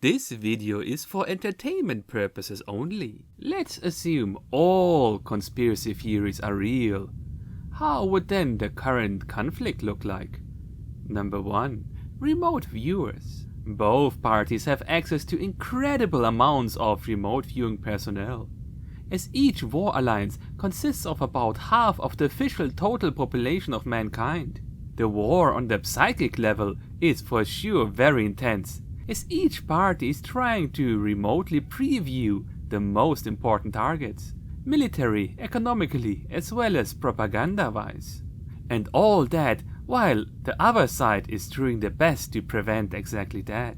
This video is for entertainment purposes only. Let's assume all conspiracy theories are real. How would then the current conflict look like? Number 1. Remote viewers. Both parties have access to incredible amounts of remote viewing personnel. As each war alliance consists of about half of the official total population of mankind, the war on the psychic level is for sure very intense, as each party is trying to remotely preview the most important targets, military, economically, as well as propaganda-wise. And all that while the other side is doing their best to prevent exactly that.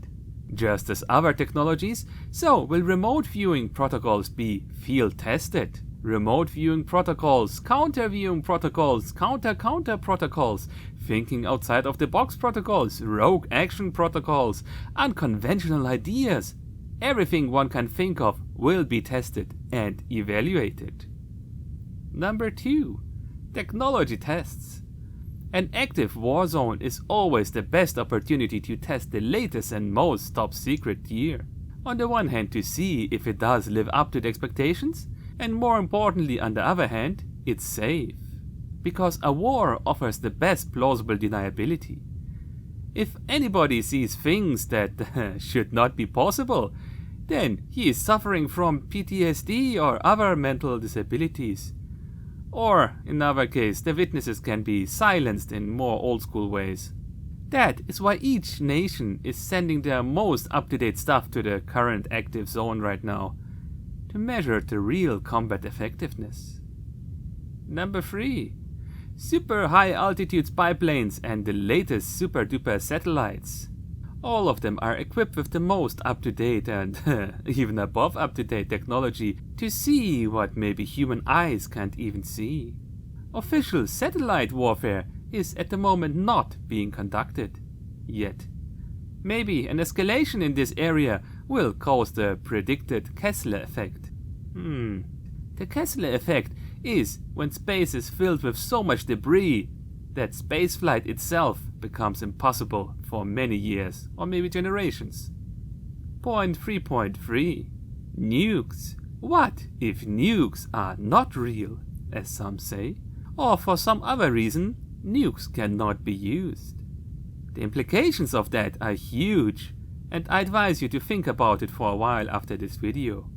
Just as other technologies, so will remote viewing protocols be field tested. Remote viewing protocols, counter viewing protocols, counter protocols, thinking outside of the box protocols, rogue action protocols, unconventional ideas. Everything one can think of will be tested and evaluated. Number 2. Technology tests. An active war zone is always the best opportunity to test the latest and most top secret gear. On the one hand to see if it does live up to the expectations, and more importantly on the other hand, it's safe. Because a war offers the best plausible deniability. If anybody sees things that should not be possible, then he is suffering from PTSD or other mental disabilities. Or, in our case, the witnesses can be silenced in more old-school ways. That is why each nation is sending their most up-to-date stuff to the current active zone right now, to measure the real combat effectiveness. Number 3. Super high-altitude spy planes and the latest super-duper satellites. All of them are equipped with the most up-to-date and even above up-to-date technology to see what maybe human eyes can't even see. Official satellite warfare is at the moment not being conducted yet. Maybe an escalation in this area will cause the predicted Kessler effect. The Kessler effect is when space is filled with so much debris that spaceflight itself becomes impossible for many years or maybe generations. Point 3.3. Nukes. What if nukes are not real, as some say, or for some other reason nukes cannot be used? The implications of that are huge, and I advise you to think about it for a while after this video.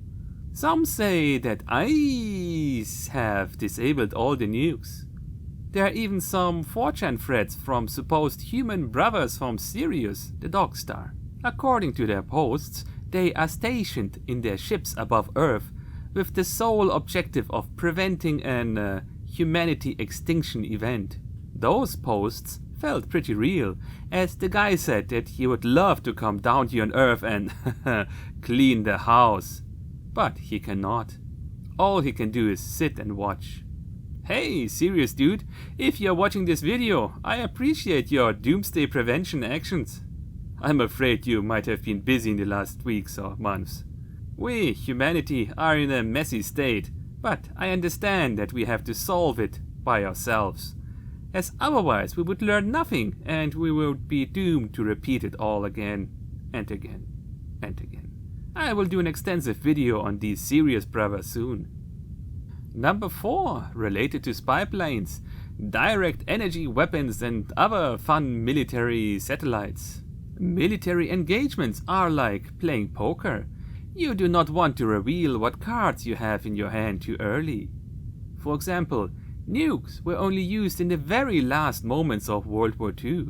Some say that ICE have disabled all the nukes. There are even some 4chan threads from supposed human brothers from Sirius, the DogStar. According to their posts, they are stationed in their ships above Earth with the sole objective of preventing an humanity extinction event. Those posts felt pretty real, as the guy said that he would love to come down here on Earth and clean the house. But he cannot. All he can do is sit and watch. Hey, serious dude, if you're watching this video, I appreciate your doomsday prevention actions. I'm afraid you might have been busy in the last weeks or months. We, humanity, are in a messy state, but I understand that we have to solve it by ourselves, as otherwise we would learn nothing and we would be doomed to repeat it all again and again and again. I will do an extensive video on these serious brothers soon. Number 4, related to spy planes, direct energy weapons and other fun military satellites. Military engagements are like playing poker. You do not want to reveal what cards you have in your hand too early. For example, nukes were only used in the very last moments of World War II,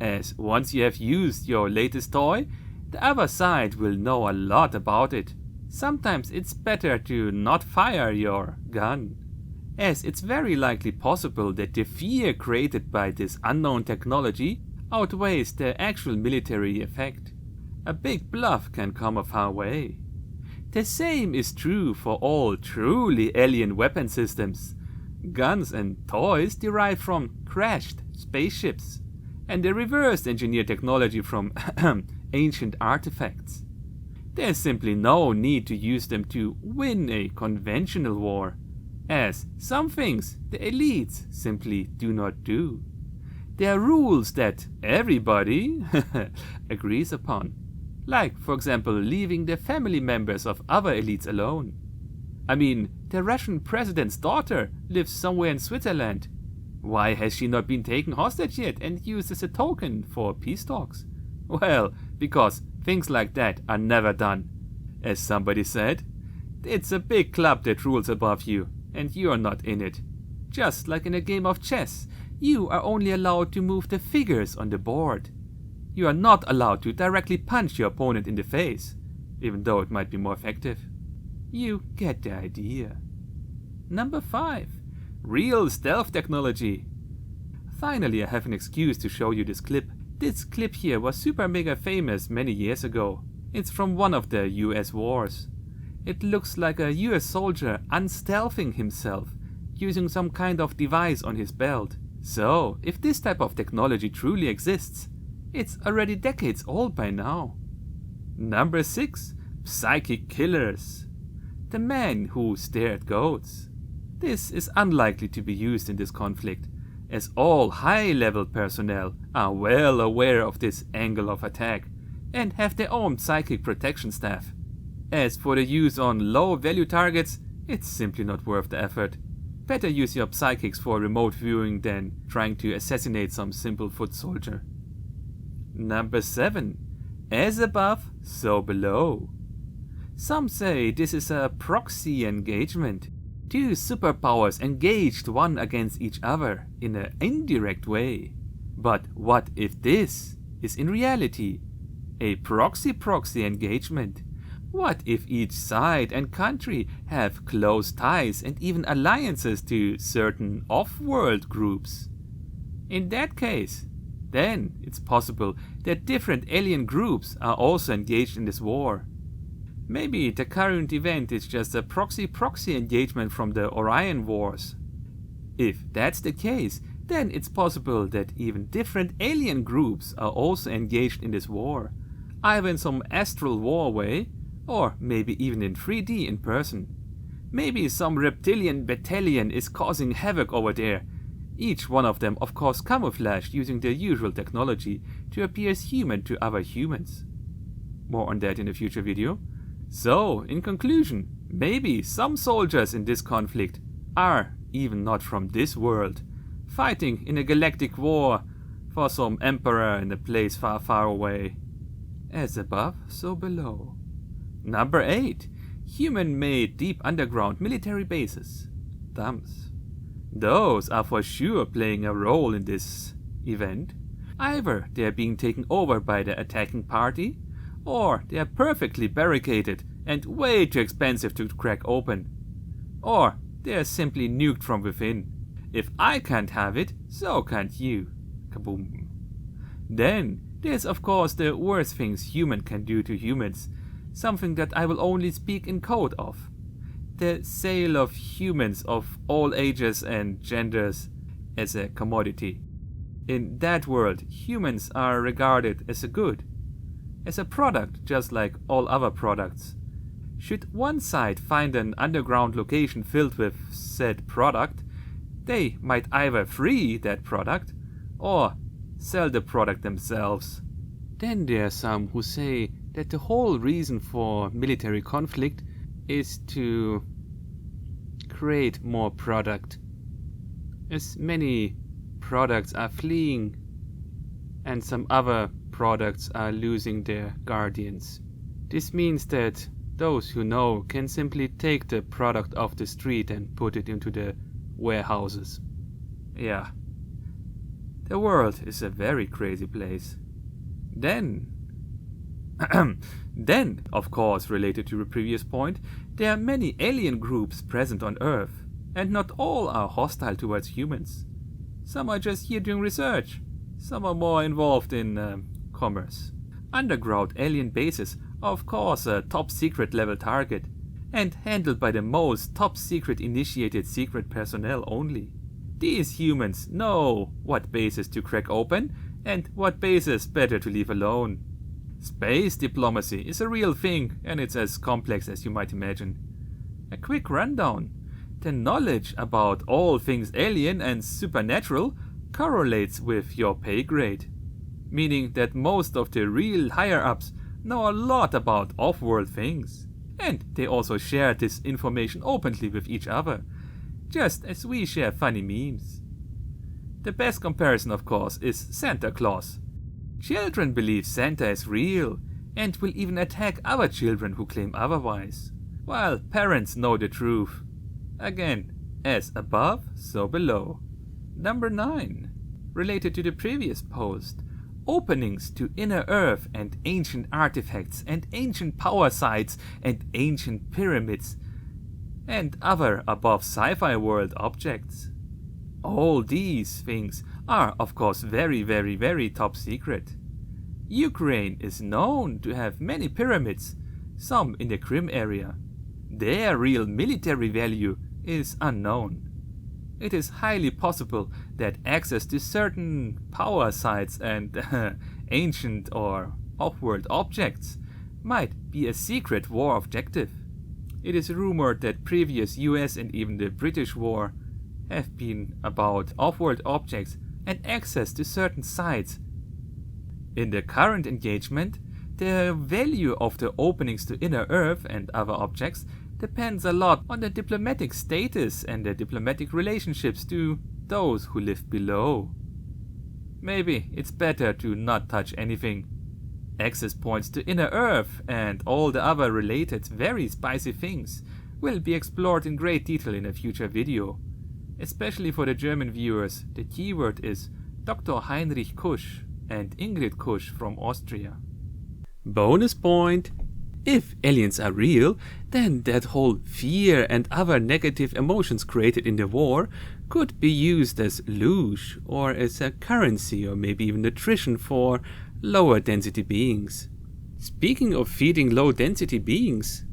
as once you have used your latest toy, the other side will know a lot about it. Sometimes it's better to not fire your gun, as it's very likely possible that the fear created by this unknown technology outweighs the actual military effect. A big bluff can come a far way. The same is true for all truly alien weapon systems. Guns and toys derive from crashed spaceships, and the reverse engineered technology from ancient artifacts. There's simply no need to use them to win a conventional war, as some things the elites simply do not do. There are rules that everybody agrees upon. Like, for example, leaving the family members of other elites alone. I mean, the Russian president's daughter lives somewhere in Switzerland. Why has she not been taken hostage yet and used as a token for peace talks? Well, because things like that are never done. As somebody said, it's a big club that rules above you, and you're not in it. Just like in a game of chess, you are only allowed to move the figures on the board. You are not allowed to directly punch your opponent in the face, even though it might be more effective. You get the idea. Number 5. Real stealth technology. Finally, I have an excuse to show you this clip. This clip here was super mega famous many years ago. It's from one of the US wars. It looks like a US soldier unstealthing himself, using some kind of device on his belt. So, if this type of technology truly exists, it's already decades old by now. Number 6. Psychic killers. The man who stared goats. This is unlikely to be used in this conflict, as all high-level personnel are well aware of this angle of attack and have their own psychic protection staff. As for the use on low-value targets, it's simply not worth the effort. Better use your psychics for remote viewing than trying to assassinate some simple foot soldier. Number 7. As above, so below. Some say this is a proxy engagement. Two superpowers engaged one against each other in an indirect way. But what if this is in reality a proxy engagement? What if each side and country have close ties and even alliances to certain off-world groups? In that case, then it's possible that different alien groups are also engaged in this war. Maybe the current event is just a proxy engagement from the Orion Wars. If that's the case, then it's possible that even different alien groups are also engaged in this war, either in some astral war way, or maybe even in 3D in person. Maybe some reptilian battalion is causing havoc over there. Each one of them, of course, camouflaged using their usual technology to appear as human to other humans. More on that in a future video. So, in conclusion, maybe some soldiers in this conflict are even not from this world, fighting in a galactic war for some emperor in a place far, far away. As above, so below. Number 8. Human-made deep underground military bases. Thumbs. Those are for sure playing a role in this event. Either they are being taken over by the attacking party, or they are perfectly barricaded and way too expensive to crack open. Or they are simply nuked from within. If I can't have it, so can't you. Kaboom. Then there's of course the worst things human can do to humans, something that I will only speak in code of. The sale of humans of all ages and genders as a commodity. In that world, humans are regarded as a good, as a product just like all other products. Should one side find an underground location filled with said product, they might either free that product or sell the product themselves. Then there are some who say that the whole reason for military conflict is to create more product, as many products are fleeing and some other products are losing their guardians. This means that those who know can simply take the product off the street and put it into the warehouses. Yeah, the world is a very crazy place. Then, of course, related to the previous point, there are many alien groups present on Earth, and not all are hostile towards humans. Some are just here doing research, some are more involved in commerce. Underground alien bases are of course a top secret level target, and handled by the most top secret initiated secret personnel only. These humans know what bases to crack open, and what bases better to leave alone. Space diplomacy is a real thing, and it's as complex as you might imagine. A quick rundown. The knowledge about all things alien and supernatural correlates with your pay grade, meaning that most of the real higher-ups know a lot about off-world things. And they also share this information openly with each other, just as we share funny memes. The best comparison, of course, is Santa Claus. Children believe Santa is real and will even attack other children who claim otherwise, while parents know the truth. Again, as above, so below. Number 9. Related to the previous post. Openings to inner earth and ancient artifacts and ancient power sites and ancient pyramids and other above sci-fi world objects. All these things are of course very top secret. Ukraine is known to have many pyramids, some in the Crimea area. Their real military value is unknown. It is highly possible that access to certain power sites and ancient or off-world objects might be a secret war objective. It is rumored that previous US and even the British war have been about off-world objects and access to certain sites. In the current engagement, the value of the openings to inner Earth and other objects depends a lot on the diplomatic status and the diplomatic relationships to those who live below. Maybe it's better to not touch anything. Access points to inner Earth and all the other related very spicy things will be explored in great detail in a future video. Especially for the German viewers, the keyword is Dr. Heinrich Kusch and Ingrid Kusch from Austria. Bonus point! If aliens are real, then that whole fear and other negative emotions created in the war could be used as luge or as a currency or maybe even nutrition for lower density beings. Speaking of feeding low density beings,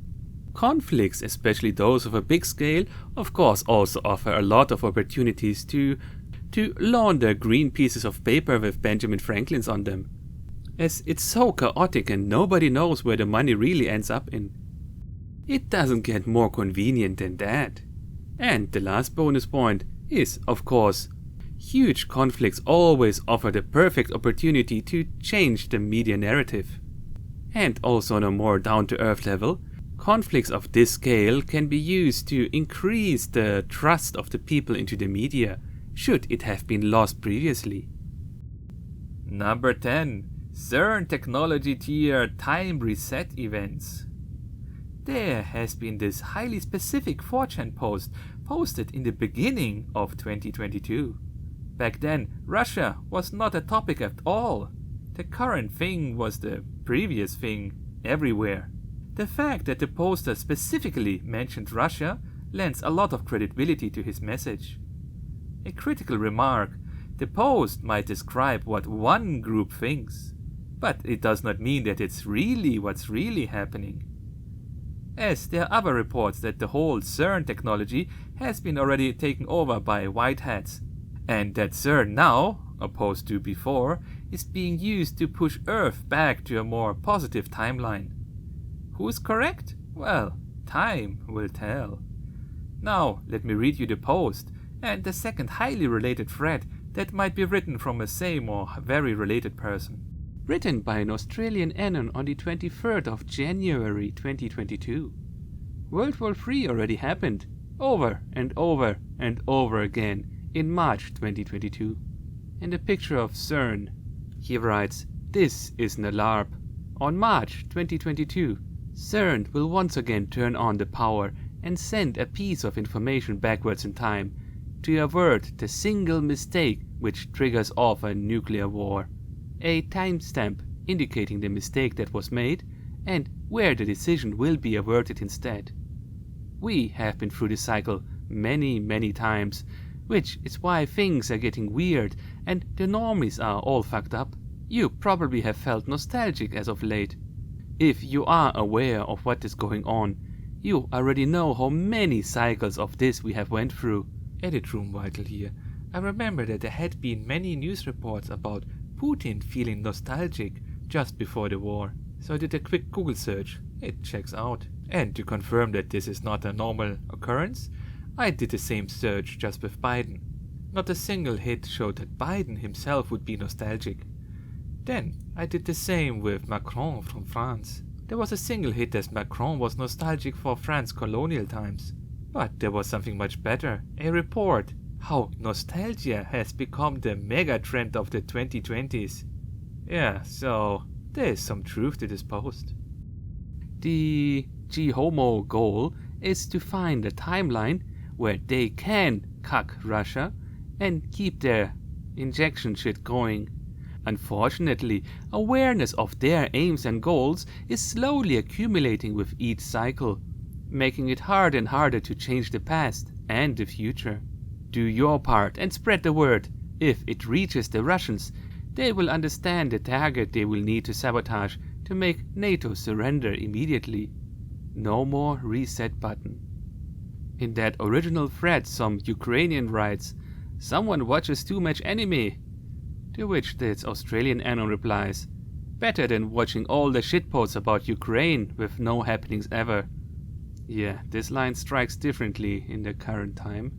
conflicts, especially those of a big scale, of course also offer a lot of opportunities to launder green pieces of paper with Benjamin Franklin's on them, as it's so chaotic and nobody knows where the money really ends up in. It doesn't get more convenient than that. And the last bonus point is, of course, huge conflicts always offer the perfect opportunity to change the media narrative. And also on a more down-to-earth level, conflicts of this scale can be used to increase the trust of the people into the media, should it have been lost previously. Number 10. CERN Technology Tier Time Reset Events. There has been this highly specific 4chan post posted in the beginning of 2022. Back then, Russia was not a topic at all. The current thing was the previous thing everywhere. The fact that the poster specifically mentioned Russia lends a lot of credibility to his message. A critical remark: the post might describe what one group thinks, but it does not mean that it's really what's really happening. As there are other reports that the whole CERN technology has been already taken over by white hats, and that CERN now, opposed to before, is being used to push Earth back to a more positive timeline. Who is correct? Well, time will tell. Now let me read you the post and the second highly related thread that might be written from a same or very related person. Written by an Australian anon on the 23rd of January 2022. World War III already happened, over and over and over again, in March 2022. And a picture of CERN. He writes, "This is an alarm. On March 2022, CERN will once again turn on the power and send a piece of information backwards in time to avert the single mistake which triggers off a nuclear war. A timestamp indicating the mistake that was made and where the decision will be averted instead. We have been through this cycle many times, which is why things are getting weird and the normies are all fucked up. You probably have felt nostalgic as of late. If you are aware of what is going on, you already know how many cycles of this we have went through." Edit room vital here. I remember that there had been many news reports about Putin feeling nostalgic just before the war, so I did a quick Google search. It checks out. And to confirm that this is not a normal occurrence, I did the same search just with Biden. Not a single hit showed that Biden himself would be nostalgic. Then I did the same with Macron from France. There was a single hit as Macron was nostalgic for France's colonial times. But there was something much better, a report how nostalgia has become the mega trend of the 2020s. Yeah, so there is some truth to this post. The G-Homo goal is to find a timeline where they can cuck Russia and keep their injection shit going. Unfortunately, awareness of their aims and goals is slowly accumulating with each cycle, making it harder and harder to change the past and the future. Do your part and spread the word. If it reaches the Russians, they will understand the target they will need to sabotage to make NATO surrender immediately. No more reset button. In that original thread, some Ukrainian writes, "Someone watches too much anime." To which this Australian anon replies, "Better than watching all the shitposts about Ukraine with no happenings ever." Yeah, this line strikes differently in the current time.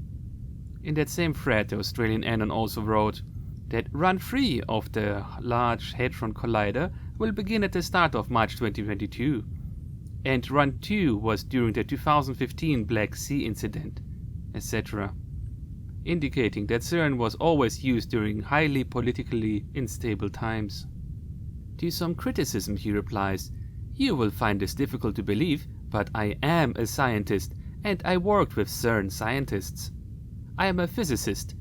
In that same thread, the Australian anon also wrote that Run 3 of the Large Hadron Collider will begin at the start of March 2022, and Run 2 was during the 2015 Black Sea incident, etc., indicating that CERN was always used during highly politically unstable times. To some criticism he replies, "You will find this difficult to believe, but I am a scientist and I worked with CERN scientists. I am a physicist.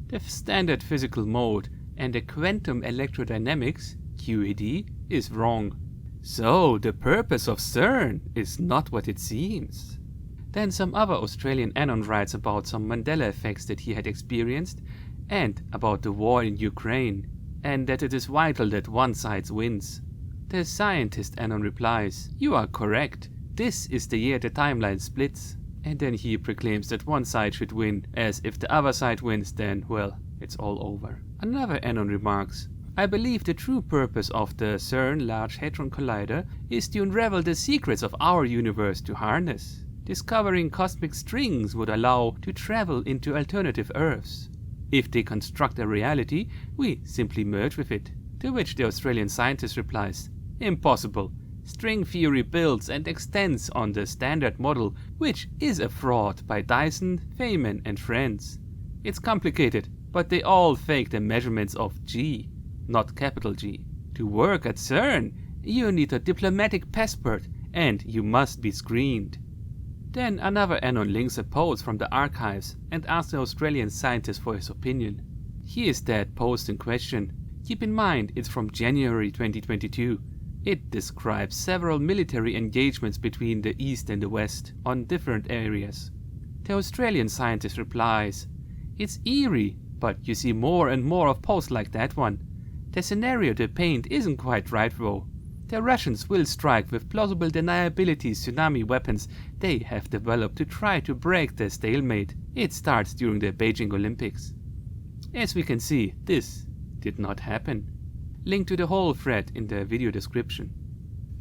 The standard physical mode and the quantum electrodynamics, QED, is wrong. So the purpose of CERN is not what it seems." Then some other Australian anon writes about some Mandela effects that he had experienced and about the war in Ukraine, and that it is vital that one side wins. The scientist anon replies, "You are correct. This is the year the timeline splits." And then he proclaims that one side should win, as if the other side wins, then, well, it's all over. Another anon remarks, "I believe the true purpose of the CERN Large Hadron Collider is to unravel the secrets of our universe to harness. Discovering cosmic strings would allow to travel into alternative Earths. If they construct a reality, we simply merge with it." To which the Australian scientist replies, "Impossible. String theory builds and extends on the standard model, which is a fraud by Dyson, Feynman and friends. It's complicated, but they all fake the measurements of G, not capital G. To work at CERN, you need a diplomatic passport and you must be screened." Then another anon links a post from the archives and asks the Australian scientist for his opinion. Here's that post in question. Keep in mind it's from January 2022. It describes several military engagements between the East and the West on different areas. The Australian scientist replies, "It's eerie, but you see more and more of posts like that one. The scenario they paint isn't quite right though. The Russians will strike with plausible deniability tsunami weapons they have developed to try to break the stalemate. It starts during the Beijing Olympics." As we can see, this did not happen. Link to the whole thread in the video description.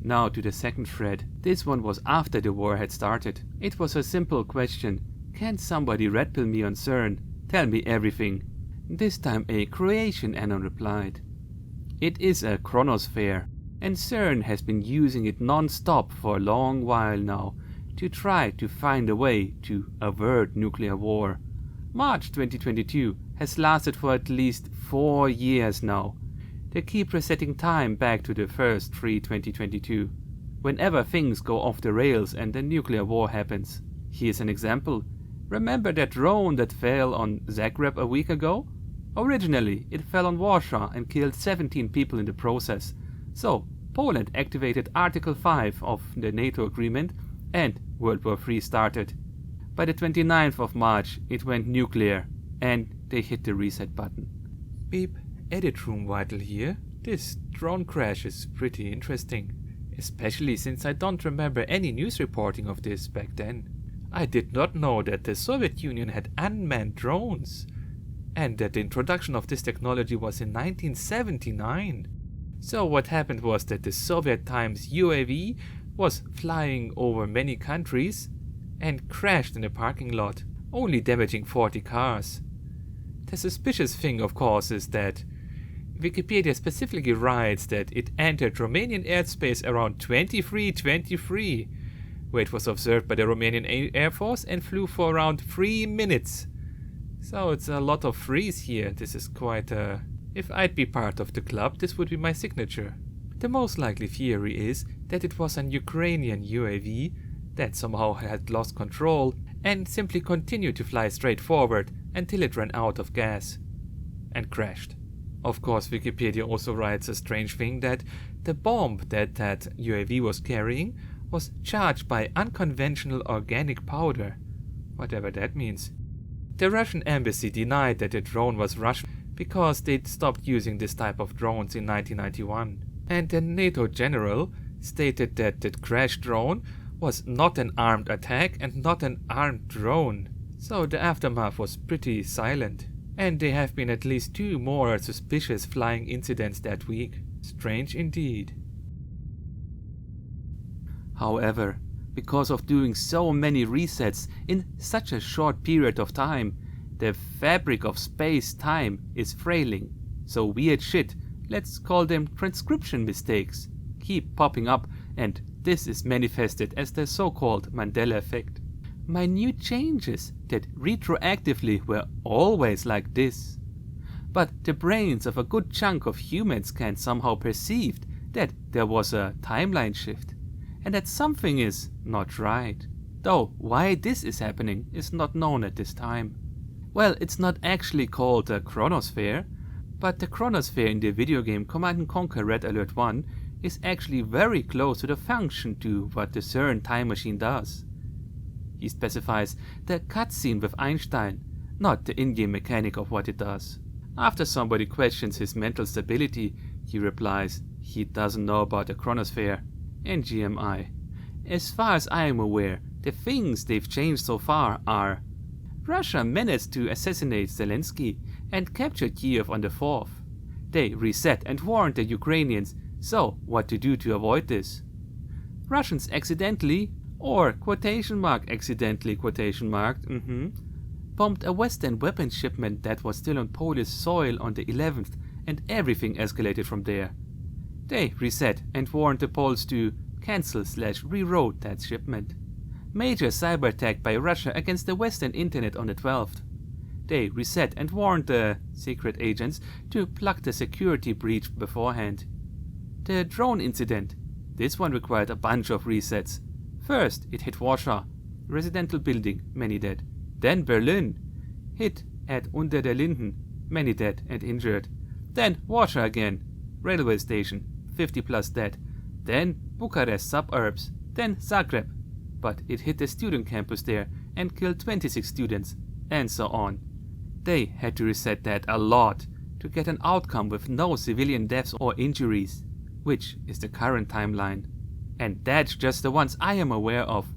Now to the second thread. This one was after the war had started. It was a simple question. Can somebody red pill me on CERN? Tell me everything. This time a Croatian anon replied. It is a chronosphere, and CERN has been using it non-stop for a long while now to try to find a way to avert nuclear war. March 2022 has lasted for at least 4 years now. They keep resetting time back to the first 3/2022, whenever things go off the rails and the nuclear war happens. Here's an example. Remember that drone that fell on Zagreb a week ago? Originally, it fell on Warsaw and killed 17 people in the process. So, Poland activated Article 5 of the NATO agreement and World War III started. By the 29th of March, it went nuclear and they hit the reset button. Beep. Edit room vital here. This drone crash is pretty interesting, especially since I don't remember any news reporting of this back then. I did not know that the Soviet Union had unmanned drones, and that the introduction of this technology was in 1979. So what happened was that the Soviet times UAV was flying over many countries and crashed in a parking lot, only damaging 40 cars. The suspicious thing, of course, is that Wikipedia specifically writes that it entered Romanian airspace around 23:23, where it was observed by the Romanian Air Force and flew for around 3 minutes. So it's a lot of threes here. This is quite a... If I'd be part of the club, this would be my signature. The most likely theory is that it was an Ukrainian UAV that somehow had lost control and simply continued to fly straight forward until it ran out of gas and crashed. Of course, Wikipedia also writes a strange thing that the bomb that UAV was carrying was charged by unconventional organic powder, whatever that means. The Russian embassy denied that the drone was Russian because they'd stopped using this type of drones in 1991. And the NATO general stated that the crashed drone was not an armed attack and not an armed drone. So the aftermath was pretty silent. And there have been at least 2 more suspicious flying incidents that week. Strange indeed. However, because of doing so many resets in such a short period of time, the fabric of space-time is frailing. So weird shit, let's call them transcription mistakes, keep popping up, and this is manifested as the so-called Mandela effect. Minute changes that retroactively were always like this. But the brains of a good chunk of humans can somehow perceive that there was a timeline shift, and that something is not right. Though why this is happening is not known at this time. Well, it's not actually called a chronosphere, but the chronosphere in the video game Command & Conquer Red Alert 1 is actually very close to the function to what the CERN time machine does. He specifies the cutscene with Einstein, not the in-game mechanic of what it does. After somebody questions his mental stability, he replies he doesn't know about the chronosphere and GMI. As far as I am aware, the things they've changed so far are: Russia managed to assassinate Zelensky and capture Kiev on the 4th. They reset and warned the Ukrainians, so what to do to avoid this. Russians accidentally, or accidentally, bombed a Western weapons shipment that was still on Polish soil on the 11th, and everything escalated from there. They reset and warned the Poles to cancel/reroute that shipment. Major cyber attack by Russia against the Western internet on the 12th. They reset and warned the secret agents to plug the security breach beforehand. The drone incident. This one required a bunch of resets. First, it hit Warsaw, residential building, many dead. Then Berlin, hit at Unter der Linden, many dead and injured. Then Warsaw again, railway station, 50 plus dead. Then Bucharest suburbs, then Zagreb. But it hit the student campus there and killed 26 students, and so on. They had to reset that a lot to get an outcome with no civilian deaths or injuries, which is the current timeline. And that's just the ones I am aware of.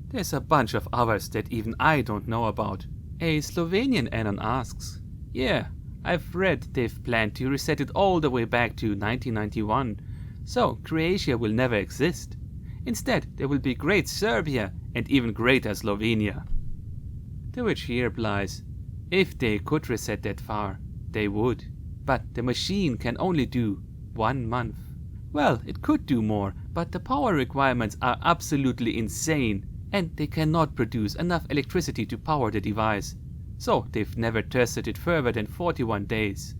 There's a bunch of others that even I don't know about. A Slovenian anon asks, yeah, I've read they've planned to reset it all the way back to 1991, so Croatia will never exist. Instead, there will be Great Serbia and even Greater Slovenia. To which he replies, if they could reset that far, they would. But the machine can only do 1 month. Well, it could do more, but the power requirements are absolutely insane, and they cannot produce enough electricity to power the device. So they've never tested it further than 41 days.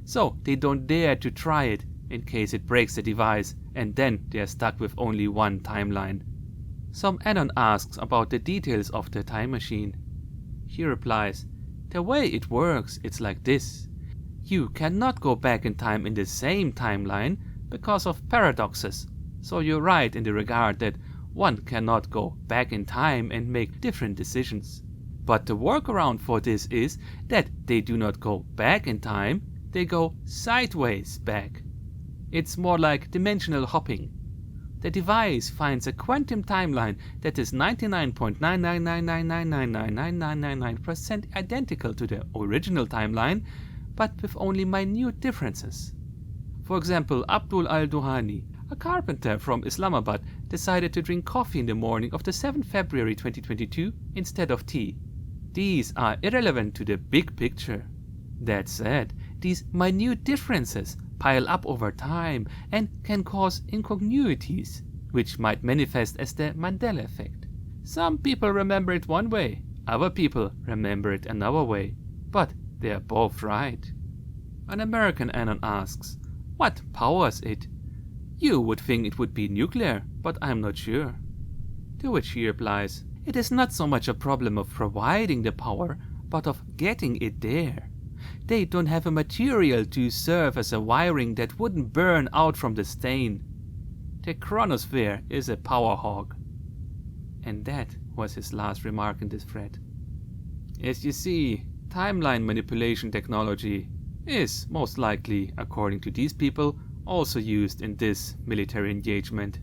So they don't dare to try it in case it breaks the device, and then they're stuck with only one timeline. Some anon asks about the details of the time machine. He replies, the way it works, it's like this. You cannot go back in time in the same timeline because of paradoxes. So you're right in the regard that one cannot go back in time and make different decisions. But the workaround for this is that they do not go back in time, they go sideways back. It's more like dimensional hopping. The device finds a quantum timeline that is 99.999999999% identical to the original timeline, but with only minute differences. For example, Abdul al-Duhani, a carpenter from Islamabad, decided to drink coffee in the morning of the 7th February 2022 instead of tea. These are irrelevant to the big picture. That said, these minute differences pile up over time and can cause incongruities, which might manifest as the Mandela effect. Some people remember it one way, other people remember it another way, but they are both right. An American anon asks, what powers it? You would think it would be nuclear, but I'm not sure. To which he replies, it is not so much a problem of providing the power, but of getting it there. They don't have a material to serve as a wiring that wouldn't burn out from the stain. The chronosphere is a power hog. And that was his last remark in this thread. As you see, timeline manipulation technology is most likely, according to these people, also used in this military engagement.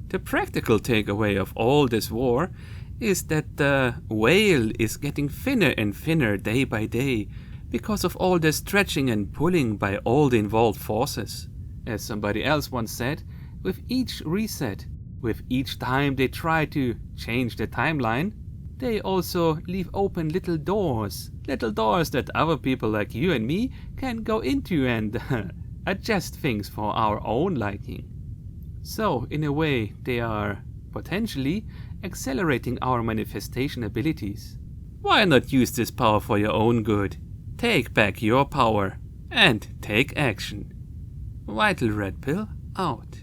The practical takeaway of all this war is that the whale is getting thinner and thinner day by day because of all the stretching and pulling by all the involved forces. As somebody else once said, with each reset, with each time they try to change the timeline, they also leave open little doors that other people like you and me can go into and adjust things for our own liking. So, in a way, they are potentially accelerating our manifestation abilities. Why not use this power for your own good? Take back your power and take action. Vital Red Pill out.